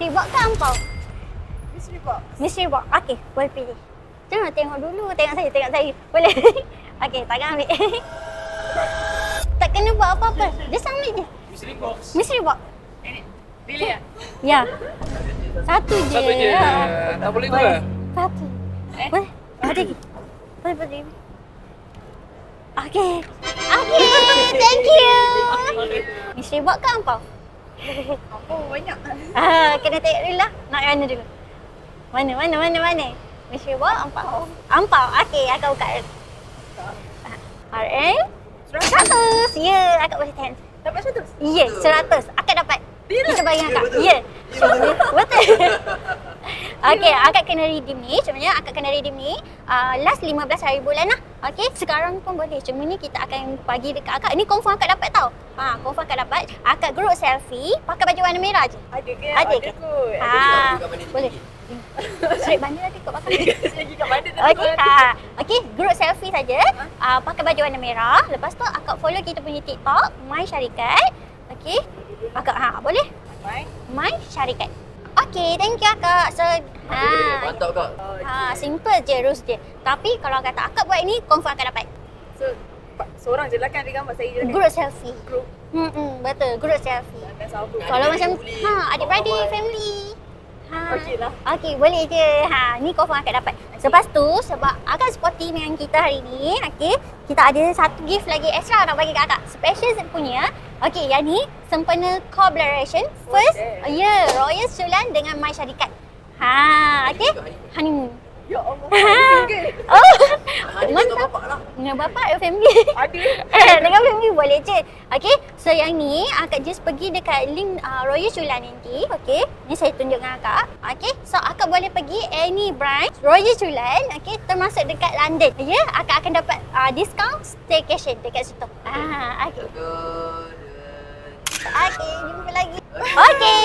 Mystery box ke ampau? Mystery box. Mystery box. Okey, boleh pilih. Jangan tengok dulu. Tengok saya. Boleh. Okey, tangan ambil. Tak kena buat apa-apa. Just ambil je. Mystery box. Mystery box. Pilih ya? Ya. Satu je. Satu je. Tak boleh dua. Satu. Boleh? Ada lagi? Boleh. Okey. Thank you. Mystery box ke ampau? Apa banyak? Kena tengok dulu lah. Nak mana dulu? Mana? Mystery box ampau. Ampau. Okey, akak buka. RM 100. Ya, akak boleh tengok. Dapat 100? Ya, 100. Akak dapat. Kita bagi akak. Betul. Ya. Betul. Okey, akak kena redeem ni. Sebenarnya akak kena redeem ni last 15 hari bulan lah. Okey, sekarang pun boleh. Cuma ni kita akan bagi dekat akak. Ni confirm akak dapat tau. Confirm akak dapat. Akak group selfie pakai baju warna merah je. Ada ke? Ada ke? Kot. Boleh. Straight bandar ada kat belakang. Lagi kat mana tadi? Okey, okey, group selfie saja. Pakai baju warna merah. Lepas tu akak follow kita punya TikTok, My Syarikat. Okey. Akak boleh? My Syarikat. Okey, thank you akak. So, Mantap kak. simple je rules dia. Tapi kalau kata akak buat ni, confirm akak dapat. So, seorang je lah kan dia gambar saya je lah kan? Group selfie. Group. Betul, group selfie. Dan siapa? Kalau macam adik-beradik, family. Okey lah. Okey, boleh je. Ni confirm akak dapat. Lepas tu, sebab akak sporty dengan kita hari ni, okey, kita ada satu gift lagi extra nak bagi kat akak. Special punya. Okey, yang ni sempena collaboration first, Royal Sulan dengan My Syarikat. Okey. Honeymoon. Ya Allah. Single. Mantap. Dengan bapak dan family. Ada. Dengan family boleh je. Okey. So yang ni akak just pergi dekat link Royal Sulan nanti. Okey. Ni saya tunjuk dengan akak. Okey. So akak boleh pergi any branch Royal Sulan. Okey. Termasuk dekat London. Ya. Akak akan dapat discount staycation dekat situ. Okey. Okey. Jumpa lagi. Okey.